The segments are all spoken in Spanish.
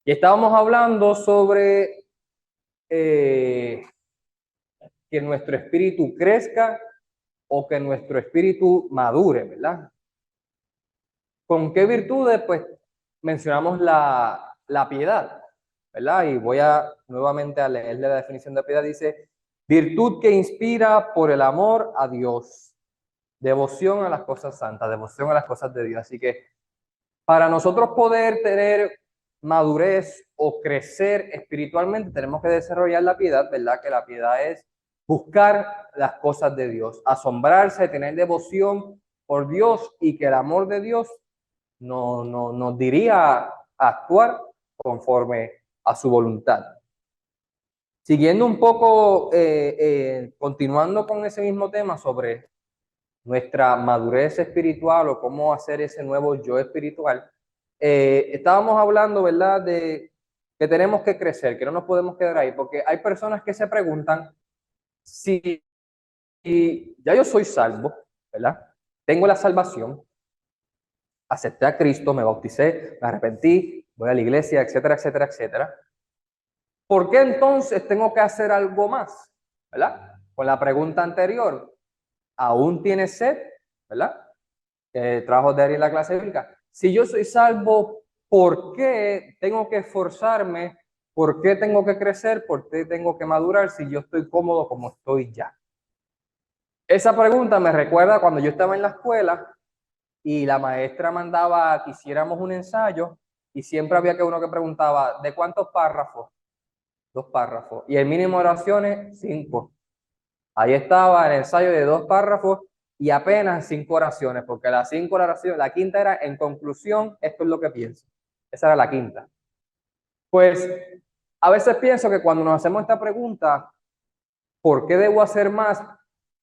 Y estábamos hablando sobre que nuestro espíritu crezca o que nuestro espíritu madure, ¿verdad? ¿Con qué virtudes? Pues mencionamos la piedad, ¿verdad? Y voy a nuevamente a leerle la definición de piedad. Dice, virtud que inspira por el amor a Dios, devoción a las cosas santas, devoción a las cosas de Dios. Así que para nosotros poder tener madurez o crecer espiritualmente, tenemos que desarrollar la piedad, ¿verdad? Que la piedad es buscar las cosas de Dios, asombrarse, tener devoción por Dios y que el amor de Dios nos diría a actuar conforme a su voluntad. Siguiendo un poco, continuando con ese mismo tema sobre nuestra madurez espiritual o cómo hacer ese nuevo yo espiritual, estábamos hablando, ¿verdad?, de que tenemos que crecer, que no nos podemos quedar ahí, porque hay personas que se preguntan si ya yo soy salvo, ¿verdad? Tengo la salvación, acepté a Cristo, me bauticé, me arrepentí, voy a la iglesia, etcétera, etcétera, etcétera. ¿Por qué entonces tengo que hacer algo más? ¿Verdad? Con la pregunta anterior, ¿aún tienes sed? ¿Verdad? Trabajo de en la clase bíblica. Si yo soy salvo, ¿por qué tengo que esforzarme? ¿Por qué tengo que crecer? ¿Por qué tengo que madurar si yo estoy cómodo como estoy ya? Esa pregunta me recuerda cuando yo estaba en la escuela y la maestra mandaba que hiciéramos un ensayo y siempre había que uno que preguntaba, ¿de cuántos párrafos? 2 párrafos. Y el mínimo de oraciones, 5. Ahí estaba el ensayo de 2 párrafos y apenas 5 oraciones, porque las 5 oraciones, la quinta era en conclusión, esto es lo que pienso. Esa era la quinta. Pues a veces pienso que cuando nos hacemos esta pregunta, ¿por qué debo hacer más?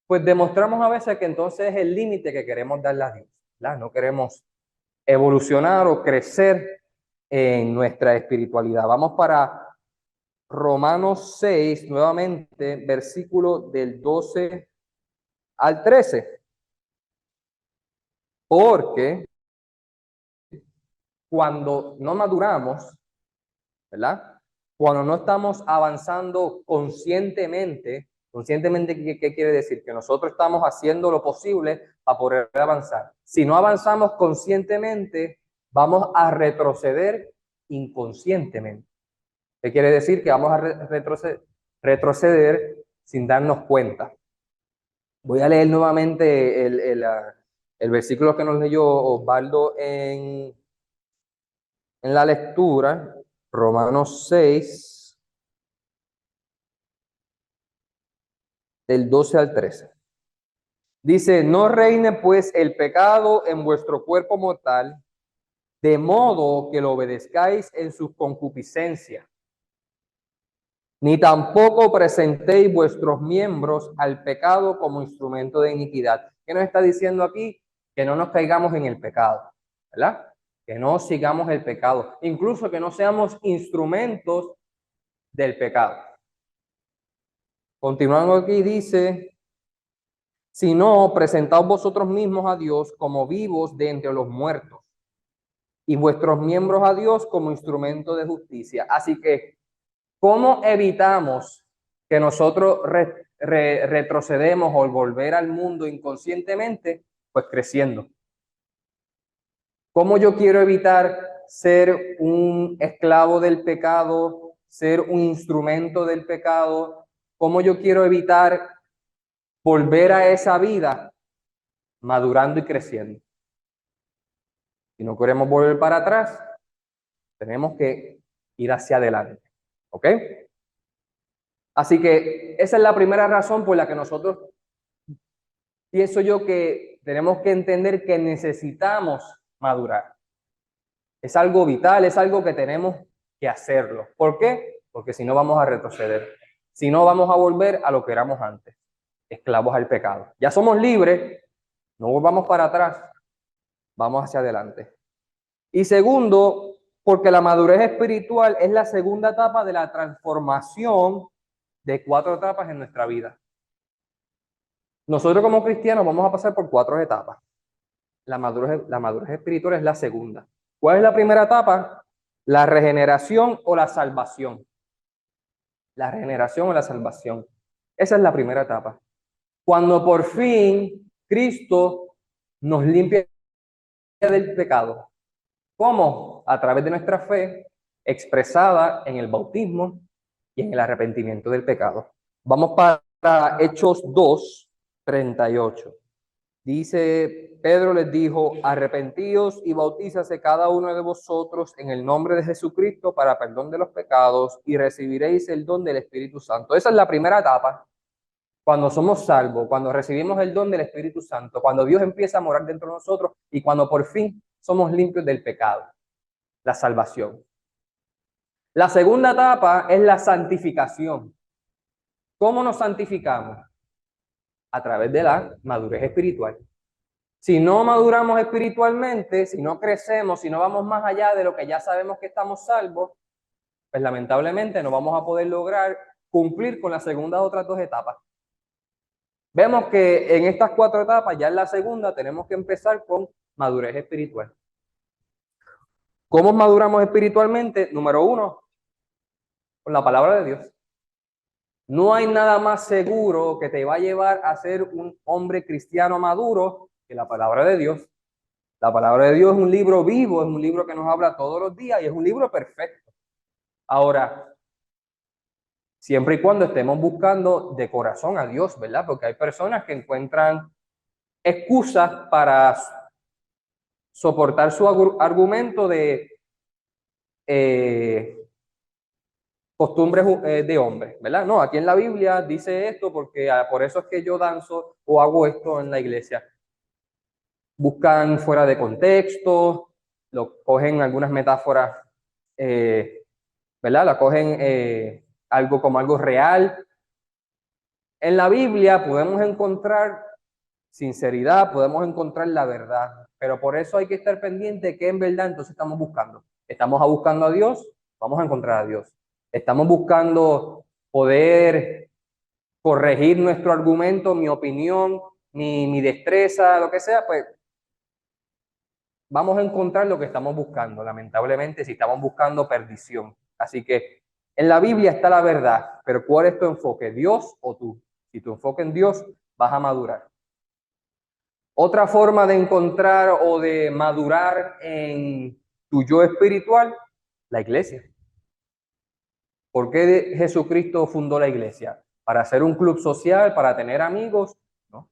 Pues demostramos a veces que entonces es el límite que queremos darle a Dios, ¿verdad? No queremos evolucionar o crecer en nuestra espiritualidad. Vamos para Romanos 6, nuevamente, versículo del 12 al 13. Porque cuando no maduramos, ¿verdad? Cuando no estamos avanzando conscientemente, ¿qué quiere decir? Que nosotros estamos haciendo lo posible para poder avanzar. Si no avanzamos conscientemente, vamos a retroceder inconscientemente. ¿Qué quiere decir? Que vamos a retroceder sin darnos cuenta. Voy a leer nuevamente el versículo que nos leyó Osvaldo en la lectura, Romanos 6, del 12 al 13. Dice, no reine pues el pecado en vuestro cuerpo mortal, de modo que lo obedezcáis en sus concupiscencias, ni tampoco presentéis vuestros miembros al pecado como instrumento de iniquidad. ¿Qué nos está diciendo aquí? Que no nos caigamos en el pecado, ¿verdad? Que no sigamos el pecado, incluso que no seamos instrumentos del pecado. Continuando aquí dice, sino presentaos vosotros mismos a Dios como vivos de entre los muertos y vuestros miembros a Dios como instrumento de justicia. Así que, ¿cómo evitamos que nosotros retrocedemos o volver al mundo inconscientemente? Pues creciendo. ¿Cómo yo quiero evitar ser un esclavo del pecado, ser un instrumento del pecado? ¿Cómo yo quiero evitar volver a esa vida? Madurando y creciendo. Si no queremos volver para atrás, tenemos que ir hacia adelante. ¿Ok? Así que esa es la primera razón por la que nosotros pienso yo que tenemos que entender que necesitamos madurar. Es algo vital, es algo que tenemos que hacerlo. ¿Por qué? Porque si no vamos a retroceder. Si no vamos a volver a lo que éramos antes, esclavos al pecado. Ya somos libres, no volvamos para atrás, vamos hacia adelante. Y segundo, porque la madurez espiritual es la segunda etapa de la transformación de 4 etapas en nuestra vida. Nosotros como cristianos vamos a pasar por 4 etapas. La madurez espiritual es la segunda. ¿Cuál es la primera etapa? la regeneración o la salvación. La regeneración o la salvación. Esa es la primera etapa. Cuando por fin Cristo nos limpia del pecado. ¿Cómo? A través de nuestra fe expresada en el bautismo y en el arrepentimiento del pecado. Vamos para Hechos 2, 38. Dice, Pedro les dijo, arrepentíos y bautízase cada uno de vosotros en el nombre de Jesucristo para perdón de los pecados y recibiréis el don del Espíritu Santo. Esa es la primera etapa. Cuando somos salvos, cuando recibimos el don del Espíritu Santo, cuando Dios empieza a morar dentro de nosotros y cuando por fin somos limpios del pecado, la salvación. La segunda etapa es la santificación. ¿Cómo nos santificamos? A través de la madurez espiritual. Si no maduramos espiritualmente, si no crecemos, si no vamos más allá de lo que ya sabemos que estamos salvos, pues lamentablemente no vamos a poder lograr cumplir con las segundas otras dos etapas. Vemos que en estas cuatro etapas, ya en la segunda, tenemos que empezar con madurez espiritual. ¿Cómo maduramos espiritualmente? Número uno, con la palabra de Dios. No hay nada más seguro que te va a llevar a ser un hombre cristiano maduro que la palabra de Dios. La palabra de Dios es un libro vivo, es un libro que nos habla todos los días y es un libro perfecto. Ahora, siempre y cuando estemos buscando de corazón a Dios, ¿verdad? Porque hay personas que encuentran excusas para soportar su argumento de costumbres de hombres, ¿verdad? No, aquí en la Biblia dice esto porque por eso es que yo danzo o hago esto en la iglesia. Buscan fuera de contexto, lo cogen algunas metáforas, ¿verdad? La cogen algo como algo real. En la Biblia podemos encontrar sinceridad, podemos encontrar la verdad, pero por eso hay que estar pendiente de qué en verdad entonces estamos buscando. ¿Estamos buscando a Dios? Vamos a encontrar a Dios. ¿Estamos buscando poder corregir nuestro argumento, mi opinión, mi destreza, lo que sea? Pues vamos a encontrar lo que estamos buscando, lamentablemente, si estamos buscando perdición. Así que en la Biblia está la verdad, pero ¿cuál es tu enfoque? ¿Dios o tú? Si tu enfoque en Dios, vas a madurar. Otra forma de encontrar o de madurar en tu yo espiritual, la iglesia. ¿Por qué Jesucristo fundó la iglesia? ¿Para hacer un club social, para tener amigos? ¿No?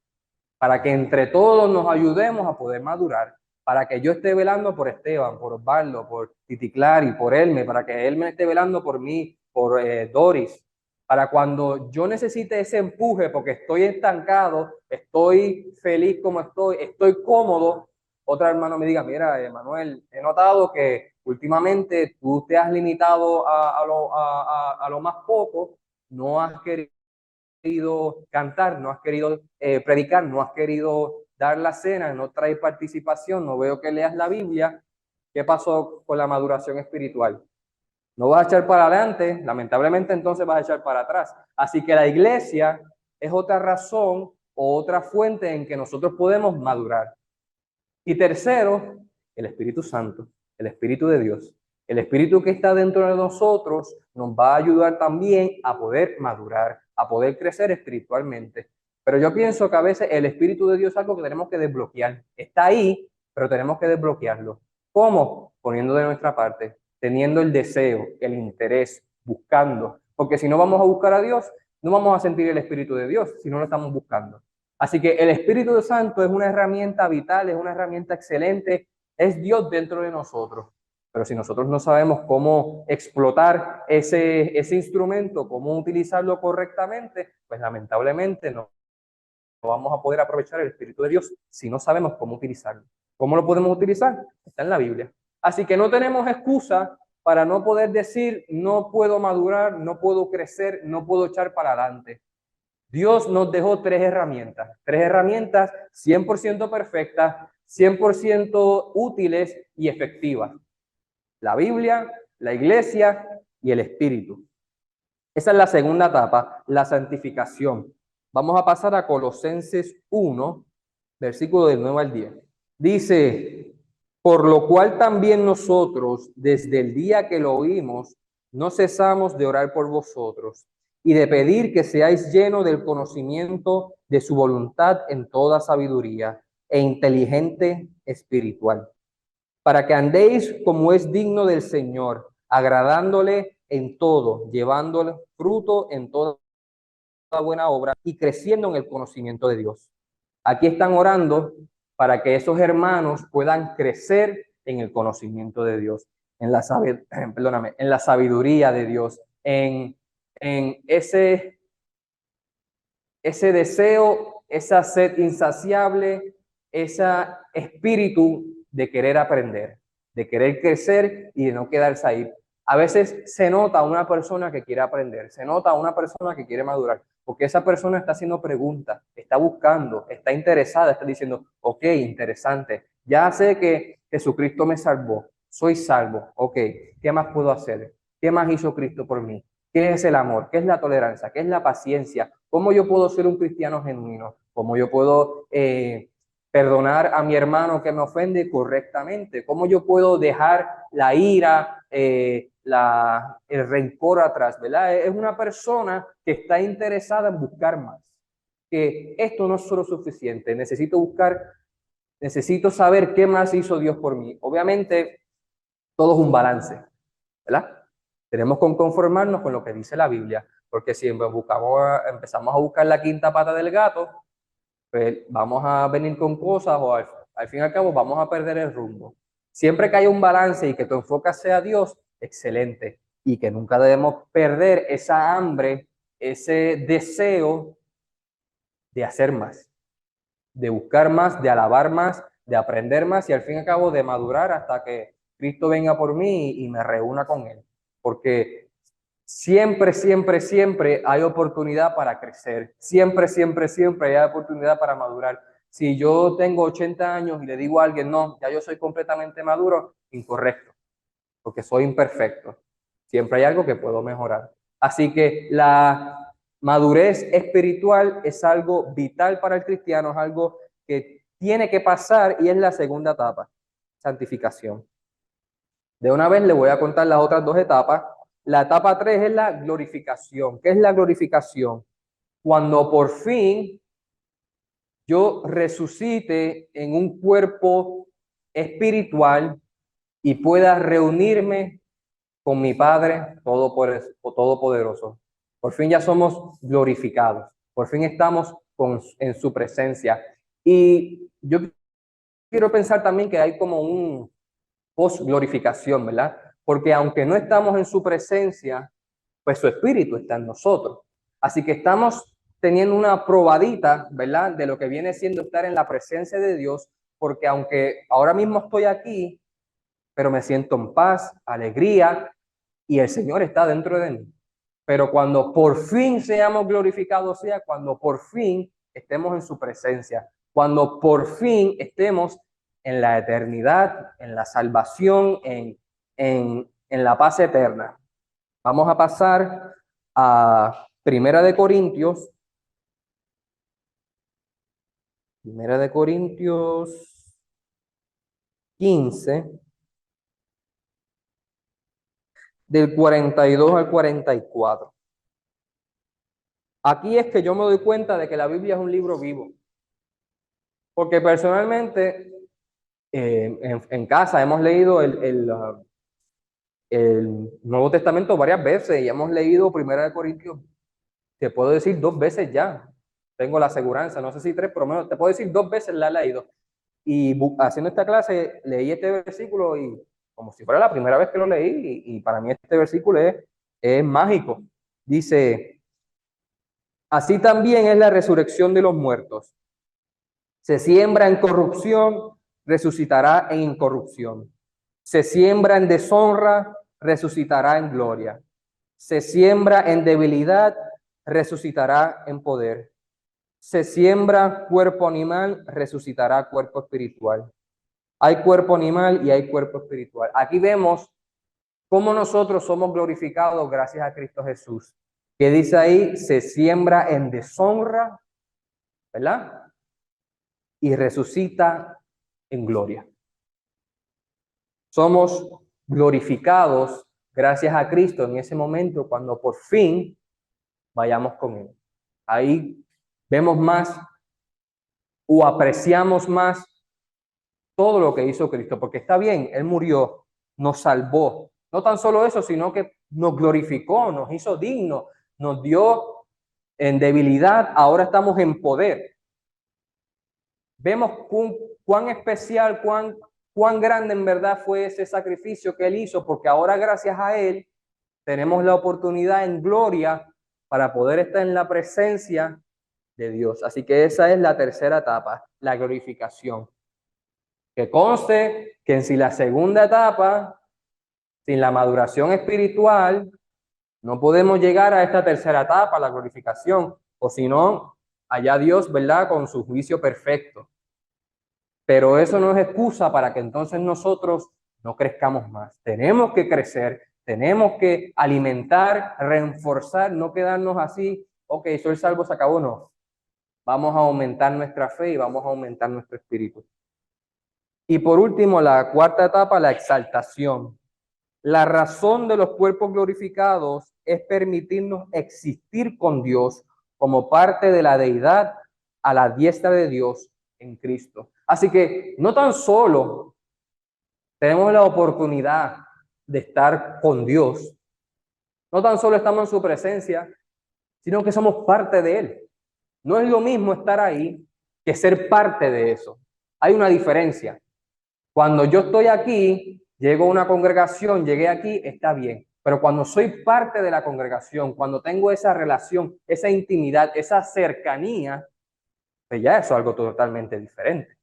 Para que entre todos nos ayudemos a poder madurar. Para que yo esté velando por Esteban, por Osvaldo, por Titiclari, por Elme, para que él me esté velando por mí, por Doris. Para cuando yo necesite ese empuje porque estoy estancado, estoy feliz como estoy cómodo, otra hermano me diga, mira, Manuel, he notado que últimamente tú te has limitado a lo más poco, no has querido cantar, no has querido predicar, no has querido dar la cena, no traes participación, no veo que leas la Biblia. ¿Qué pasó con la maduración espiritual? No vas a echar para adelante, lamentablemente entonces vas a echar para atrás. Así que la iglesia es otra razón o otra fuente en que nosotros podemos madurar. Y tercero, el Espíritu Santo, el Espíritu de Dios. El Espíritu que está dentro de nosotros nos va a ayudar también a poder madurar, a poder crecer espiritualmente. Pero yo pienso que a veces el Espíritu de Dios es algo que tenemos que desbloquear. Está ahí, pero tenemos que desbloquearlo. ¿Cómo? Poniendo de nuestra parte, teniendo el deseo, el interés, buscando. Porque si no vamos a buscar a Dios, no vamos a sentir el Espíritu de Dios si no lo estamos buscando. Así que el Espíritu Santo es una herramienta vital, es una herramienta excelente, es Dios dentro de nosotros. Pero si nosotros no sabemos cómo explotar ese instrumento, cómo utilizarlo correctamente, pues lamentablemente no vamos a poder aprovechar el Espíritu de Dios si no sabemos cómo utilizarlo. ¿Cómo lo podemos utilizar? Está en la Biblia. Así que no tenemos excusa para no poder decir, no puedo madurar, no puedo crecer, no puedo echar para adelante. Dios nos dejó tres herramientas 100% perfectas, 100% útiles y efectivas. La Biblia, la iglesia y el Espíritu. Esa es la segunda etapa, la santificación. Vamos a pasar a Colosenses 1, versículo del 9 al 10. Dice, Por lo cual también nosotros, desde el día que lo oímos, no cesamos de orar por vosotros y de pedir que seáis llenos del conocimiento de su voluntad en toda sabiduría e inteligente espiritual, para que andéis como es digno del Señor, agradándole en todo, llevándole fruto en toda buena obra y creciendo en el conocimiento de Dios. Aquí están orando para que esos hermanos puedan crecer en el conocimiento de Dios, en la, perdóname, en la sabiduría de Dios, en ese deseo, esa sed insaciable, ese espíritu de querer aprender, de querer crecer y de no quedarse ahí. A veces se nota a una persona que quiere aprender, se nota a una persona que quiere madurar, porque esa persona está haciendo preguntas, está buscando, está interesada, está diciendo, ok, interesante, ya sé que Jesucristo me salvó, soy salvo, ok, ¿qué más puedo hacer? ¿Qué más hizo Cristo por mí? ¿Qué es el amor? ¿Qué es la tolerancia? ¿Qué es la paciencia? ¿Cómo yo puedo ser un cristiano genuino? ¿Cómo yo puedo perdonar a mi hermano que me ofende correctamente? ¿Cómo yo puedo dejar la ira, el rencor atrás? ¿Verdad? Es una persona que está interesada en buscar más. Que esto no es solo suficiente. Necesito buscar, necesito saber qué más hizo Dios por mí. Obviamente, todo es un balance, ¿verdad? Tenemos que conformarnos con lo que dice la Biblia, porque si empezamos a buscar la quinta pata del gato, pues vamos a venir con cosas o al fin y al cabo vamos a perder el rumbo. Siempre que haya un balance y que tu enfoque sea Dios, excelente. Y que nunca debemos perder esa hambre, ese deseo de hacer más, de buscar más, de alabar más, de aprender más y al fin y al cabo de madurar hasta que Cristo venga por mí y me reúna con Él. Porque siempre, siempre, siempre hay oportunidad para crecer. Siempre, siempre, siempre hay oportunidad para madurar. Si yo tengo 80 años y le digo a alguien, no, ya yo soy completamente maduro, incorrecto, porque soy imperfecto. Siempre hay algo que puedo mejorar. Así que la madurez espiritual es algo vital para el cristiano, es algo que tiene que pasar y es la segunda etapa, santificación. De una vez le voy a contar las otras dos etapas. La etapa 3 es la glorificación. ¿Qué es la glorificación? Cuando por fin yo resucite en un cuerpo espiritual y pueda reunirme con mi Padre Todopoderoso. Por fin ya somos glorificados. Por fin estamos en su presencia. Y yo quiero pensar también que hay como un post-glorificación, ¿verdad? Porque aunque no estamos en su presencia, pues su espíritu está en nosotros. Así que estamos teniendo una probadita, ¿verdad? De lo que viene siendo estar en la presencia de Dios, porque aunque ahora mismo estoy aquí, pero me siento en paz, alegría, y el Señor está dentro de mí. Pero cuando por fin seamos glorificados, sea cuando por fin estemos en su presencia, cuando por fin estemos en la eternidad, en la salvación, en la paz eterna. Vamos a pasar a Primera de Corintios 15, del 42 al 44. Aquí es que yo me doy cuenta de que la Biblia es un libro vivo, porque personalmente en casa hemos leído el Nuevo Testamento varias veces y hemos leído Primera de Corintios, te puedo decir 2 veces ya, tengo la aseguranza, no sé si 3, por lo menos te puedo decir 2 veces la he leído. Y haciendo esta clase leí este versículo y como si fuera la primera vez que lo leí y para mí este versículo es mágico. Dice, así también es la resurrección de los muertos. Se siembra en corrupción, resucitará en incorrupción. Se siembra en deshonra, resucitará en gloria. Se siembra en debilidad, resucitará en poder. Se siembra cuerpo animal, resucitará cuerpo espiritual. Hay cuerpo animal y hay cuerpo espiritual. Aquí vemos cómo nosotros somos glorificados gracias a Cristo Jesús. Que dice ahí, se siembra en deshonra, ¿verdad? Y resucita en gloria. somos glorificados gracias a Cristo en ese momento cuando por fin vayamos con Él. Ahí vemos más o apreciamos más todo lo que hizo Cristo, porque está bien, Él murió, nos salvó. No tan solo eso, sino que nos glorificó, nos hizo dignos, nos dio en debilidad, ahora estamos en poder. Vemos cuán especial, cuán grande en verdad fue ese sacrificio que Él hizo, porque ahora gracias a Él tenemos la oportunidad en gloria para poder estar en la presencia de Dios. Así que esa es la tercera etapa, la glorificación. Que conste que en si la segunda etapa, sin la maduración espiritual, no podemos llegar a esta tercera etapa, la glorificación, o si no, allá Dios, ¿verdad?, con su juicio perfecto. Pero eso no es excusa para que entonces nosotros no crezcamos más. Tenemos que crecer, tenemos que alimentar, reforzar, no quedarnos así, ok, soy salvo, se acabó, no. Vamos a aumentar nuestra fe y vamos a aumentar nuestro espíritu. Y por último, la cuarta etapa, la exaltación. La razón de los cuerpos glorificados es permitirnos existir con Dios como parte de la deidad a la diestra de Dios en Cristo. Así que no tan solo tenemos la oportunidad de estar con Dios, no tan solo estamos en su presencia, sino que somos parte de Él. No es lo mismo estar ahí que ser parte de eso. Hay una diferencia. Cuando yo estoy aquí, llego a una congregación, llegué aquí, está bien. Pero cuando soy parte de la congregación, cuando tengo esa relación, esa intimidad, esa cercanía, pues ya eso es algo totalmente diferente.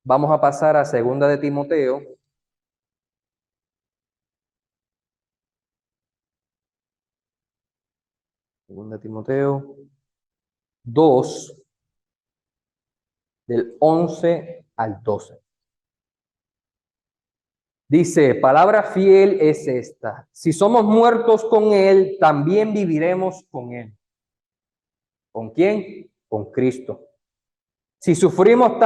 Vamos a pasar a 2 de Timoteo. Segunda de Timoteo 2, del 11 al 12. Dice, palabra fiel es esta: si somos muertos con Él, también viviremos con Él. ¿Con quién? Con Cristo. Si sufrimos,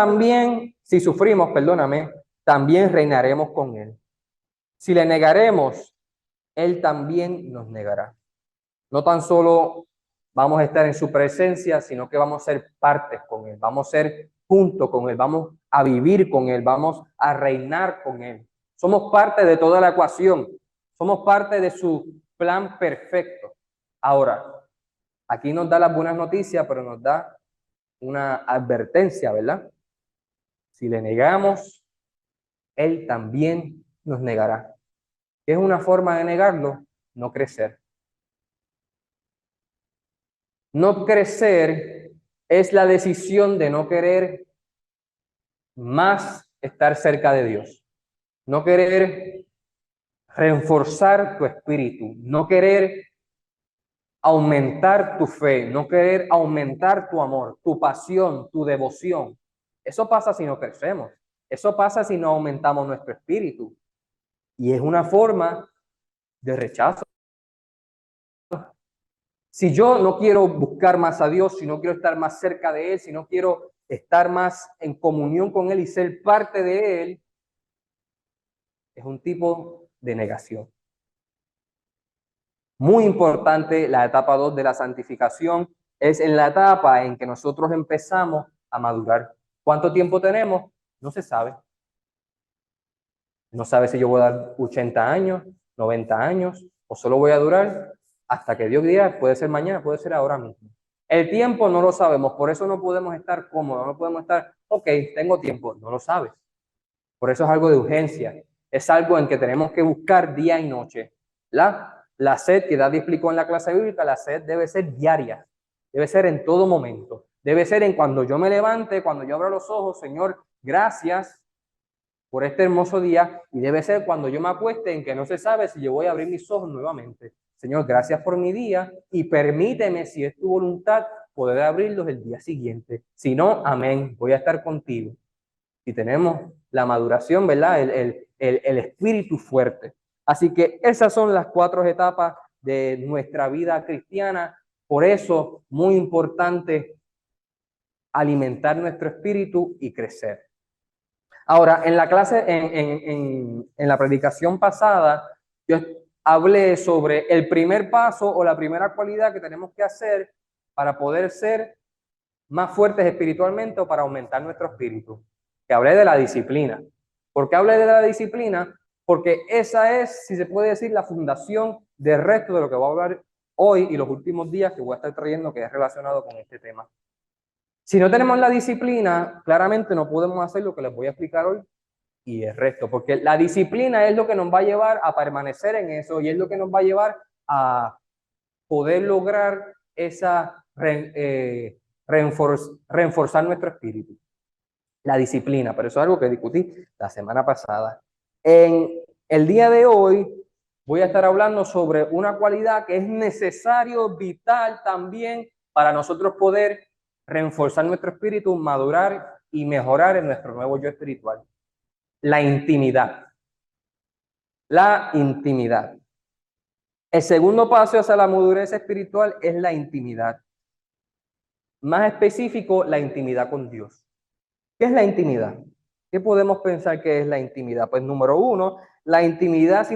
perdóname, también reinaremos con Él. Si le negaremos, Él también nos negará. No tan solo vamos a estar en su presencia, sino que vamos a ser partes con Él, vamos a ser junto con Él, vamos a vivir con Él, vamos a reinar con Él. Somos parte de toda la ecuación, somos parte de su plan perfecto. Ahora, aquí nos da las buenas noticias, pero nos da una advertencia, ¿verdad? Si le negamos, Él también nos negará. ¿Qué es una forma de negarlo? No crecer. No crecer es la decisión de no querer más estar cerca de Dios. No querer reforzar tu espíritu. No querer aumentar tu fe. No querer aumentar tu amor, tu pasión, tu devoción. Eso pasa si no crecemos. Eso pasa si no aumentamos nuestro espíritu. Y es una forma de rechazo. Si yo no quiero buscar más a Dios, si no quiero estar más cerca de Él, si no quiero estar más en comunión con Él y ser parte de Él, es un tipo de negación. Muy importante, la etapa 2 de la santificación es en la etapa en que nosotros empezamos a madurar. ¿Cuánto tiempo tenemos? No se sabe. No sabe si yo voy a dar 80 años, 90 años, o solo voy a durar hasta que Dios diga, puede ser mañana, puede ser ahora mismo. El tiempo no lo sabemos, por eso no podemos estar cómodos, no podemos estar, ok, tengo tiempo, no lo sabes. Por eso es algo de urgencia, es algo en que tenemos que buscar día y noche. La sed que Daddy explicó en la clase bíblica, la sed debe ser diaria, debe ser en todo momento, debe ser en cuando yo me levante, cuando yo abra los ojos, Señor, gracias por este hermoso día, y debe ser cuando yo me acueste en que no se sabe si yo voy a abrir mis ojos nuevamente. Señor, gracias por mi día y permíteme, si es tu voluntad, poder abrirlos el día siguiente. Si no, amén, voy a estar contigo. Y tenemos la maduración, ¿verdad? El espíritu fuerte. Así que esas son las 4 etapas de nuestra vida cristiana. Por eso, muy importante alimentar nuestro espíritu y crecer. Ahora, en la clase, en la predicación pasada, yo hablé sobre el primer paso o la primera cualidad que tenemos que hacer para poder ser más fuertes espiritualmente o para aumentar nuestro espíritu. Que hablé de la disciplina. ¿Por qué hablé de la disciplina? Porque esa es, si se puede decir, la fundación del resto de lo que voy a hablar hoy y los últimos días que voy a estar trayendo que es relacionado con este tema. Si no tenemos la disciplina, claramente no podemos hacer lo que les voy a explicar hoy y el resto, porque la disciplina es lo que nos va a llevar a permanecer en eso y es lo que nos va a llevar a poder lograr esa reforzar nuestro espíritu. La disciplina, pero eso es algo que discutí la semana pasada. En el día de hoy voy a estar hablando sobre una cualidad que es necesario, vital también para nosotros poder reforzar nuestro espíritu, madurar y mejorar en nuestro nuevo yo espiritual. La intimidad. La intimidad. El segundo paso hacia la madurez espiritual es la intimidad. Más específico, la intimidad con Dios. ¿Qué es la intimidad? ¿Qué podemos pensar que es la intimidad? Pues número uno, la intimidad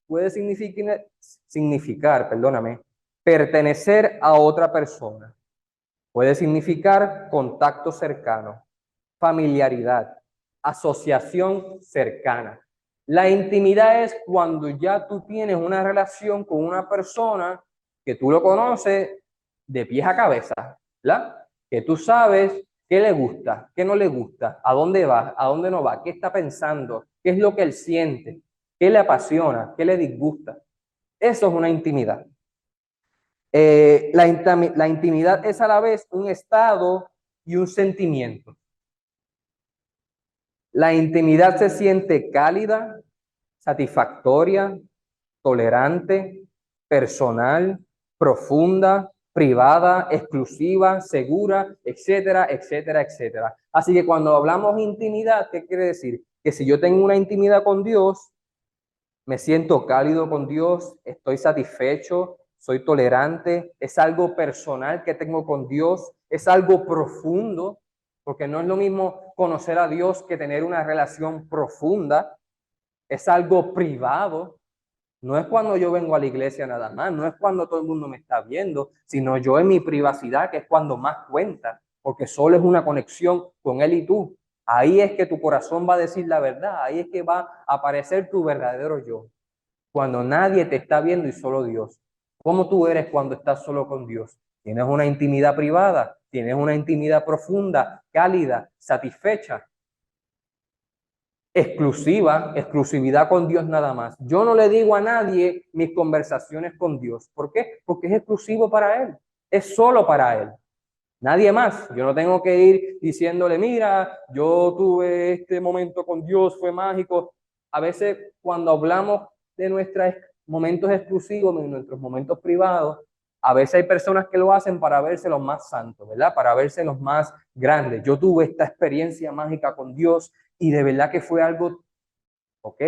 puede significar, pertenecer a otra persona. Puede significar contacto cercano, familiaridad, asociación cercana. La intimidad es cuando ya tú tienes una relación con una persona que tú lo conoces de pies a cabeza, ¿verdad? Que tú sabes qué le gusta, qué no le gusta, a dónde va, a dónde no va, qué está pensando, qué es lo que él siente, qué le apasiona, qué le disgusta. Eso es una intimidad. La intimidad es a la vez un estado y un sentimiento. La intimidad se siente cálida, satisfactoria, tolerante, personal, profunda, privada, exclusiva, segura, etcétera, etcétera, etcétera. Así que cuando hablamos de intimidad, ¿qué quiere decir? Que si yo tengo una intimidad con Dios, me siento cálido con Dios, estoy satisfecho, soy tolerante, es algo personal que tengo con Dios, es algo profundo, porque no es lo mismo conocer a Dios que tener una relación profunda, es algo privado, no es cuando yo vengo a la iglesia nada más, no es cuando todo el mundo me está viendo, sino yo en mi privacidad, que es cuando más cuenta, porque solo es una conexión con Él y tú. Ahí es que tu corazón va a decir la verdad, ahí es que va a aparecer tu verdadero yo. Cuando nadie te está viendo y solo Dios. ¿Cómo tú eres cuando estás solo con Dios? Tienes una intimidad privada, tienes una intimidad profunda, cálida, satisfecha, exclusividad con Dios nada más. Yo no le digo a nadie mis conversaciones con Dios. ¿Por qué? Porque es exclusivo para Él, es solo para Él. Nadie más. Yo no tengo que ir diciéndole, mira, yo tuve este momento con Dios, fue mágico. A veces cuando hablamos de nuestros momentos exclusivos, de nuestros momentos privados, a veces hay personas que lo hacen para verse los más santos, ¿verdad? Para verse los más grandes. Yo tuve esta experiencia mágica con Dios y de verdad que fue algo, ok.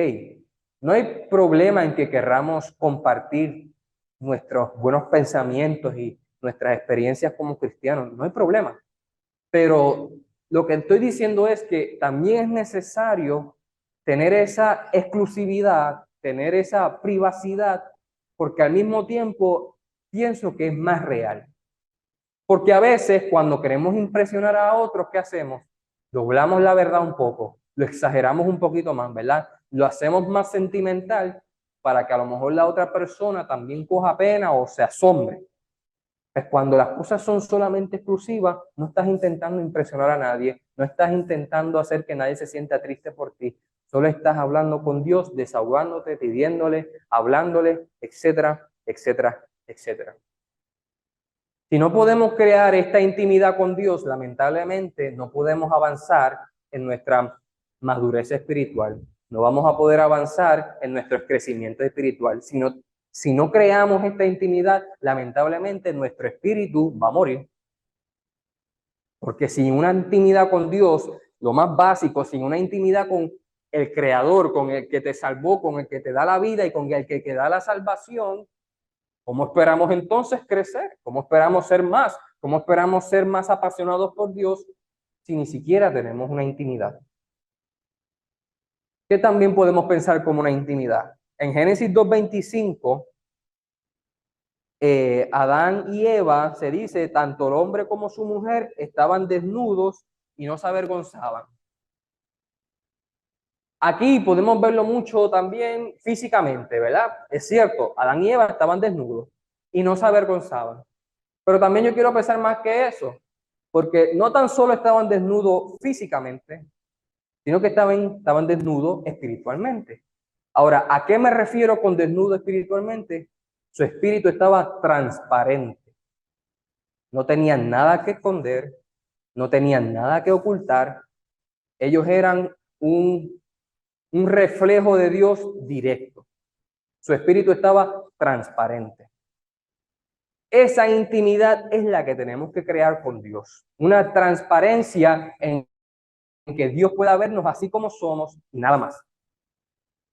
No hay problema en que querramos compartir nuestros buenos pensamientos y nuestras experiencias como cristianos, no hay problema. Pero lo que estoy diciendo es que también es necesario tener esa exclusividad, tener esa privacidad, porque al mismo tiempo pienso que es más real. Porque a veces cuando queremos impresionar a otros, ¿qué hacemos? Doblamos la verdad un poco, lo exageramos un poquito más, ¿verdad? Lo hacemos más sentimental para que a lo mejor la otra persona también coja pena o se asombre. Pues cuando las cosas son solamente exclusivas, no estás intentando impresionar a nadie, no estás intentando hacer que nadie se sienta triste por ti, solo estás hablando con Dios, desahogándote, pidiéndole, hablándole, etcétera, etcétera, etcétera. Si no podemos crear esta intimidad con Dios, lamentablemente no podemos avanzar en nuestra madurez espiritual, no vamos a poder avanzar en nuestro crecimiento espiritual. Si no creamos esta intimidad, lamentablemente nuestro espíritu va a morir. Porque sin una intimidad con Dios, lo más básico, sin una intimidad con el Creador, con el que te salvó, con el que te da la vida y con el que te da la salvación, ¿cómo esperamos entonces crecer? ¿Cómo esperamos ser más? ¿Cómo esperamos ser más apasionados por Dios si ni siquiera tenemos una intimidad? ¿Qué también podemos pensar como una intimidad? En Génesis 2:25, Adán y Eva, se dice, tanto el hombre como su mujer estaban desnudos y no se avergonzaban. Aquí podemos verlo mucho también físicamente, ¿verdad? Es cierto, Adán y Eva estaban desnudos y no se avergonzaban. Pero también yo quiero pensar más que eso, porque no tan solo estaban desnudos físicamente, sino que estaban desnudos espiritualmente. Ahora, ¿a qué me refiero con desnudo espiritualmente? Su espíritu estaba transparente. No tenían nada que esconder, no tenían nada que ocultar. Ellos eran un reflejo de Dios directo. Su espíritu estaba transparente. Esa intimidad es la que tenemos que crear con Dios. Una transparencia en que Dios pueda vernos así como somos y nada más.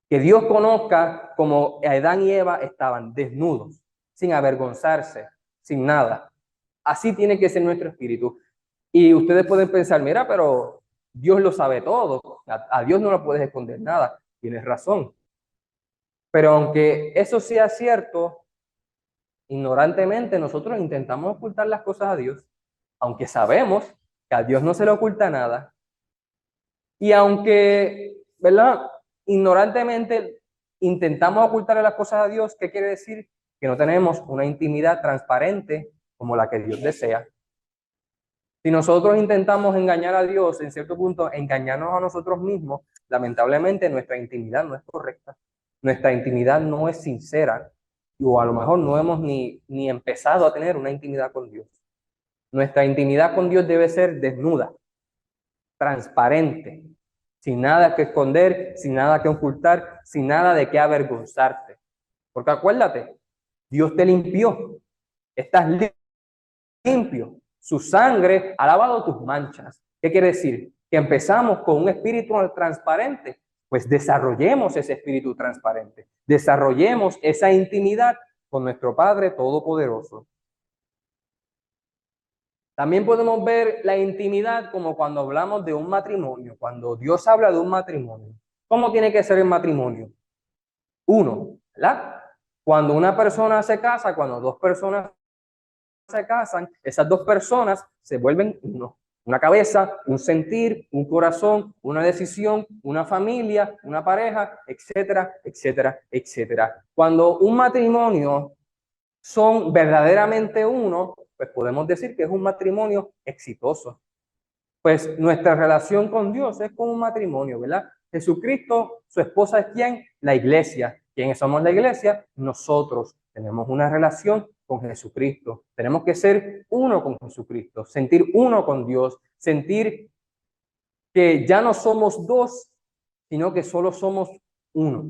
Que Dios conozca como Adán y Eva estaban desnudos, sin avergonzarse, sin nada. Así tiene que ser nuestro espíritu. Y ustedes pueden pensar, mira, pero Dios lo sabe todo. A Dios no le puedes esconder nada. Tienes razón. Pero aunque eso sea cierto, ignorantemente nosotros intentamos ocultar las cosas a Dios, aunque sabemos que a Dios no se le oculta nada. Y aunque, ¿verdad? Ignorantemente intentamos ocultar las cosas a Dios, ¿qué quiere decir? Que no tenemos una intimidad transparente como la que Dios desea. Si nosotros intentamos engañar a Dios, en cierto punto, engañarnos a nosotros mismos, lamentablemente nuestra intimidad no es correcta. Nuestra intimidad no es sincera. O a lo mejor no hemos ni empezado a tener una intimidad con Dios. Nuestra intimidad con Dios debe ser desnuda, transparente, sin nada que esconder, sin nada que ocultar, sin nada de qué avergonzarte. Porque acuérdate, Dios te limpió, estás limpio, su sangre ha lavado tus manchas. ¿Qué quiere decir? Que empezamos con un espíritu transparente, pues desarrollemos ese espíritu transparente, desarrollemos esa intimidad con nuestro Padre Todopoderoso. También podemos ver la intimidad como cuando hablamos de un matrimonio, cuando Dios habla de un matrimonio. ¿Cómo tiene que ser el matrimonio? Uno, ¿verdad? Cuando una persona se casa, cuando dos personas se casan, esas dos personas se vuelven uno. Una cabeza, un sentir, un corazón, una decisión, una familia, una pareja, etcétera, etcétera, etcétera. Cuando un matrimonio son verdaderamente uno, pues podemos decir que es un matrimonio exitoso. Pues nuestra relación con Dios es como un matrimonio, ¿verdad? Jesucristo, su esposa es ¿quién? La iglesia. ¿Quiénes somos la iglesia? Nosotros tenemos una relación con Jesucristo. Tenemos que ser uno con Jesucristo, sentir uno con Dios, sentir que ya no somos dos, sino que solo somos uno.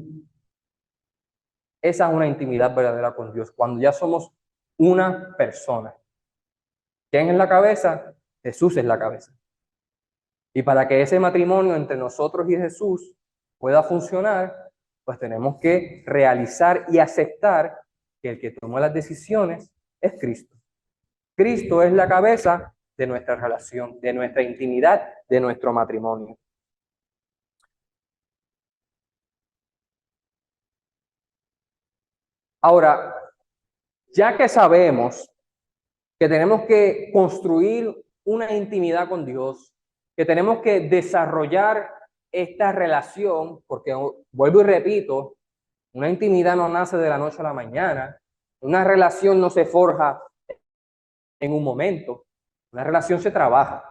Esa es una intimidad verdadera con Dios, cuando ya somos una persona. ¿Quién es la cabeza? Jesús es la cabeza. Y para que ese matrimonio entre nosotros y Jesús pueda funcionar, pues tenemos que realizar y aceptar que el que toma las decisiones es Cristo. Cristo es la cabeza de nuestra relación, de nuestra intimidad, de nuestro matrimonio. Ahora, ya que sabemos que tenemos que construir una intimidad con Dios, que tenemos que desarrollar esta relación, porque vuelvo y repito, una intimidad no nace de la noche a la mañana, una relación no se forja en un momento, una relación se trabaja,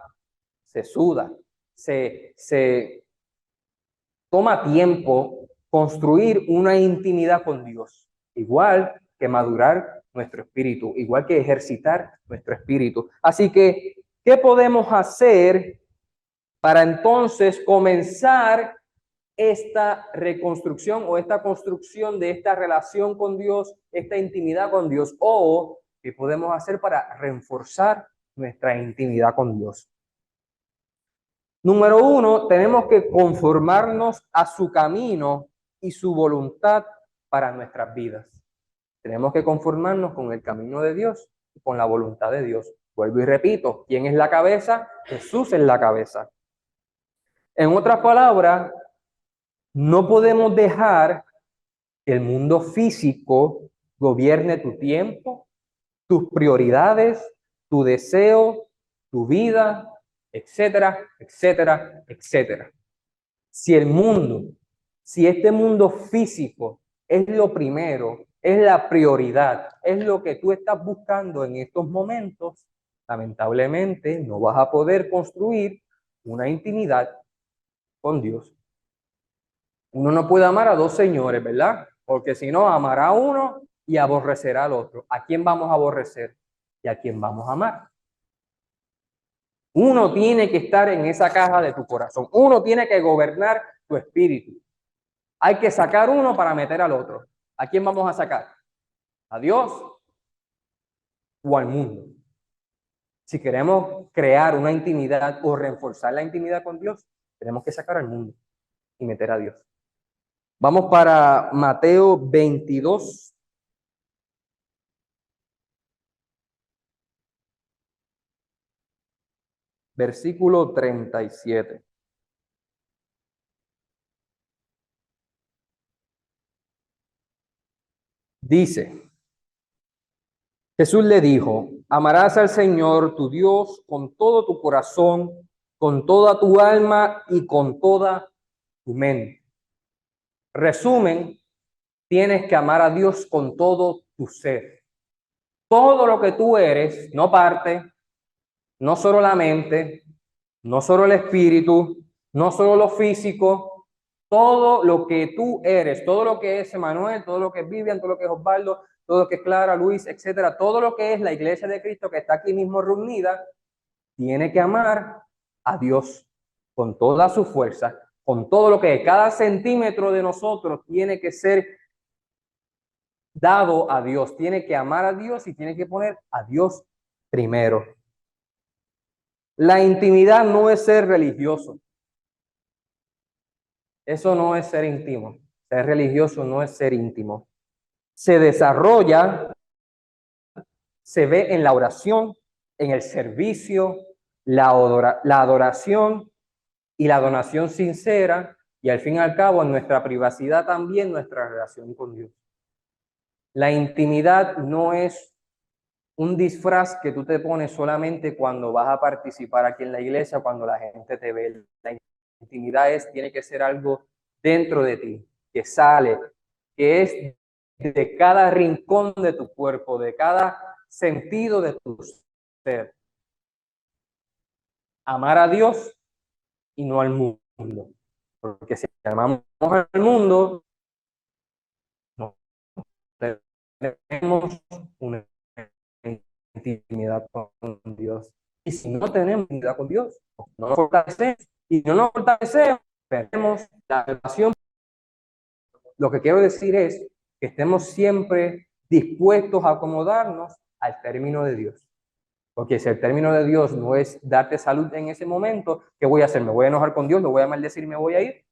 se suda, se toma tiempo construir una intimidad con Dios, igual que madurar nuestro espíritu, igual que ejercitar nuestro espíritu. Así que, ¿qué podemos hacer para entonces comenzar esta reconstrucción o esta construcción de esta relación con Dios, esta intimidad con Dios? ¿O qué podemos hacer para reforzar nuestra intimidad con Dios? Número uno, tenemos que conformarnos a su camino y su voluntad para nuestras vidas. Tenemos que conformarnos con el camino de Dios y con la voluntad de Dios. Vuelvo y repito, ¿quién es la cabeza? Jesús es la cabeza. En otras palabras, No podemos dejar que el mundo físico gobierne tu tiempo, tus prioridades, tu deseo, tu vida, etcétera, etcétera, etcétera. Si el mundo, si este mundo físico es lo primero, es la prioridad, es lo que tú estás buscando en estos momentos, lamentablemente no vas a poder construir una intimidad con Dios. Uno no puede amar a dos señores, ¿verdad? Porque si no, amará a uno y aborrecerá al otro. ¿A quién vamos a aborrecer y a quién vamos a amar? Uno tiene que estar en esa caja de tu corazón. Uno tiene que gobernar tu espíritu. Hay que sacar uno para meter al otro. ¿A quién vamos a sacar? ¿A Dios o al mundo? Si queremos crear una intimidad o reforzar la intimidad con Dios, tenemos que sacar al mundo y meter a Dios. Vamos para Mateo 22. Versículo 37. Dice, Jesús le dijo, amarás al Señor tu Dios con todo tu corazón, con toda tu alma y con toda tu mente. Resumen, tienes que amar a Dios con todo tu ser. Todo lo que tú eres, no parte, no solo la mente, no solo el espíritu, no solo lo físico, todo lo que tú eres, todo lo que es Emanuel, todo lo que es Vivian, todo lo que es Osvaldo, todo lo que es Clara, Luis, etcétera, todo lo que es la iglesia de Cristo que está aquí mismo reunida, tiene que amar a Dios con toda su fuerza, con todo lo que es. Cada centímetro de nosotros tiene que ser dado a Dios, tiene que amar a Dios y tiene que poner a Dios primero. La intimidad no es ser religioso. Eso no es ser íntimo. Ser religioso no es ser íntimo. Se desarrolla, se ve en la oración, en el servicio, la adoración y la donación sincera y al fin y al cabo en nuestra privacidad también nuestra relación con Dios. La intimidad no es un disfraz que tú te pones solamente cuando vas a participar aquí en la iglesia, cuando la gente te ve. La intimidad tiene que ser algo dentro de ti, que sale, que es de cada rincón de tu cuerpo, de cada sentido de tu ser. Amar a Dios y no al mundo. Porque si amamos al mundo, no tenemos una intimidad con Dios. Y si no tenemos intimidad con Dios, no nos fortalecemos. Y no nos fortalecemos, perdemos la relación. Lo que quiero decir es que estemos siempre dispuestos a acomodarnos al término de Dios. Porque si el término de Dios no es darte salud en ese momento, ¿qué voy a hacer? ¿Me voy a enojar con Dios? ¿Lo voy a maldecir y me voy a ir?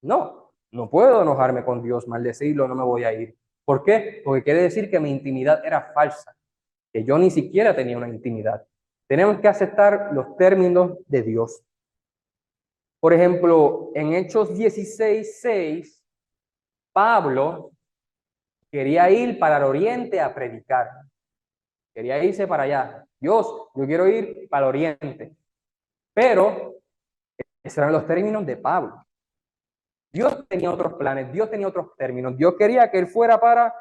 No, no puedo enojarme con Dios, maldecirlo, no me voy a ir. ¿Por qué? Porque quiere decir que mi intimidad era falsa, que yo ni siquiera tenía una intimidad. Tenemos que aceptar los términos de Dios. Por ejemplo, en Hechos 16:6, Pablo quería ir para el oriente a predicar. Quería irse para allá. Dios, yo quiero ir para el oriente. Pero esos eran los términos de Pablo. Dios tenía otros planes, Dios tenía otros términos. Dios quería que él fuera para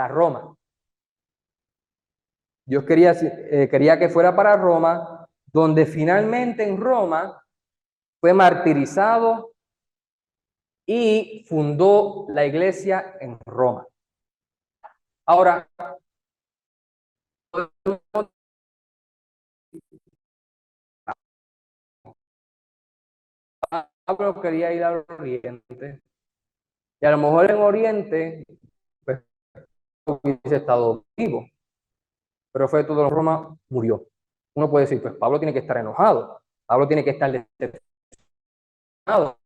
Roma. Dios quería que fuera para Roma, donde finalmente en Roma fue martirizado y fundó la iglesia en Roma. Ahora, Pablo quería ir al oriente y a lo mejor en Oriente pues, hubiese estado vivo, pero fue todo Roma, murió. Uno puede decir, pues Pablo tiene que estar enojado, Pablo tiene que estar decepcionado.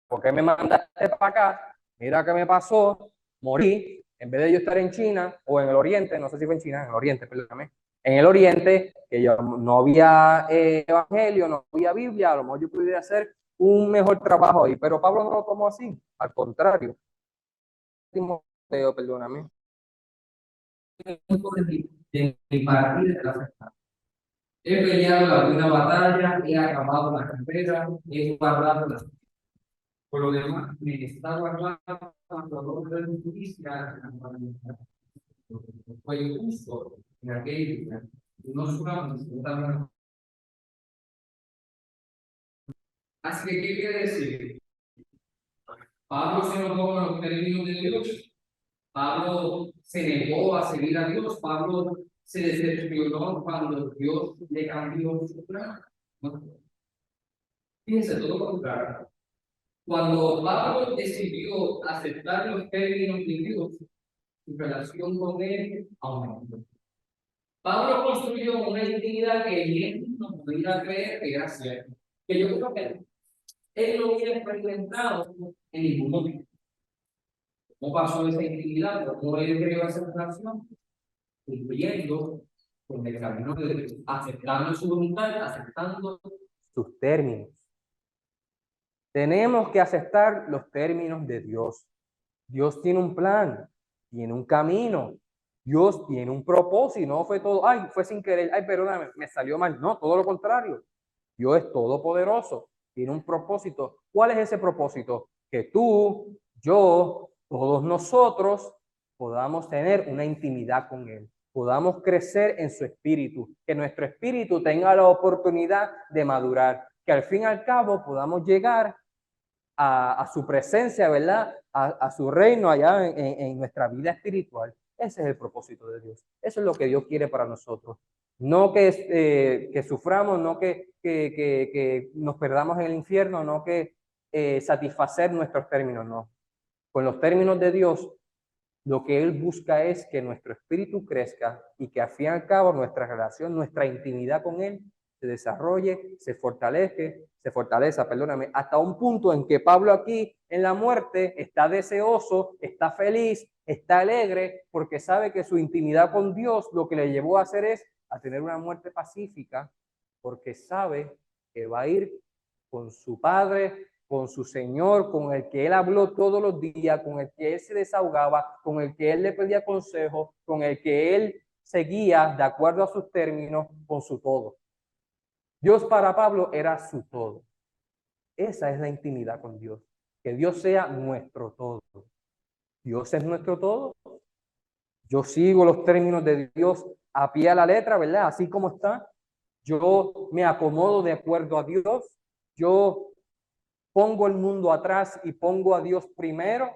¿Por qué me mandaste para acá? Mira qué me pasó, morí, en vez de yo estar en China o en el Oriente, no sé si fue en China, en el Oriente, perdóname, En el Oriente, que yo, no había evangelio, no había Biblia, a lo mejor yo pudiera hacer un mejor trabajo ahí, pero Pablo no lo tomó así, al contrario. Timoteo, perdóname. De partir de la fe. He peleado la buena batalla, he acabado la carrera, he guardado la... Por lo demás, me está guardando la justicia. Fue justo en aquel día. No sumamos, así que, ¿qué quiere decir? Pablo se enojó con los términos de Dios. Pablo se negó a seguir a Dios. Pablo se decepcionó cuando Dios le cambió su plan. ¿No? Fíjense, todo lo contrario. Cuando Pablo decidió aceptar los términos de Dios, su relación con él aumentó. Pablo construyó una intimidad que él no podía creer que era cierta. Que yo creo que él no hubiera experimentado en ningún momento. ¿Cómo pasó esa intimidad? ¿Cómo él creó esa relación? Cumpliendo con el camino de Dios, aceptando su voluntad, aceptando sus términos. Tenemos que aceptar los términos de Dios. Dios tiene un plan, tiene un camino, Dios tiene un propósito, no fue todo, ay, fue sin querer, ay, perdóname, me salió mal. No, todo lo contrario. Dios es todopoderoso, tiene un propósito. ¿Cuál es ese propósito? Que tú, yo, todos nosotros podamos tener una intimidad con Él, podamos crecer en su espíritu, que nuestro espíritu tenga la oportunidad de madurar, que al fin y al cabo podamos llegar a su presencia, ¿verdad? A su reino allá en nuestra vida espiritual. Ese es el propósito de Dios. Eso es lo que Dios quiere para nosotros. No que suframos, no que nos perdamos en el infierno, no que satisfacer nuestros términos, no. Con los términos de Dios, lo que Él busca es que nuestro espíritu crezca y que al fin y al cabo nuestra relación, nuestra intimidad con Él se desarrolle, se fortaleza, perdóname, hasta un punto en que Pablo aquí en la muerte está deseoso, está feliz, está alegre, porque sabe que su intimidad con Dios lo que le llevó a hacer es a tener una muerte pacífica, porque sabe que va a ir con su Padre, con su Señor, con el que él habló todos los días, con el que él se desahogaba, con el que él le pedía consejo, con el que él seguía de acuerdo a sus términos, con su todo. Dios para Pablo era su todo. Esa es la intimidad con Dios, que Dios sea nuestro todo. Dios es nuestro todo. Yo sigo los términos de Dios a pie a la letra, ¿verdad? Así como está. Yo me acomodo de acuerdo a Dios. Yo pongo el mundo atrás y pongo a Dios primero.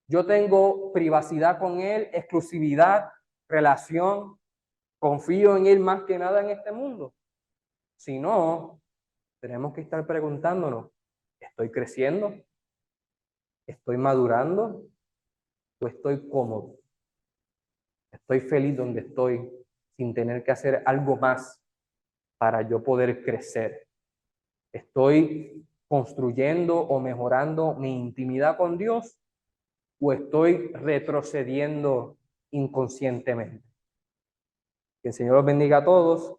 Yo tengo privacidad con Él, exclusividad, relación. Confío en Él más que nada en este mundo. Si no, tenemos que estar preguntándonos, ¿estoy creciendo? ¿Estoy madurando? ¿O estoy cómodo? ¿Estoy feliz donde estoy sin tener que hacer algo más para yo poder crecer? ¿Estoy construyendo o mejorando mi intimidad con Dios o estoy retrocediendo inconscientemente? Que el Señor los bendiga a todos.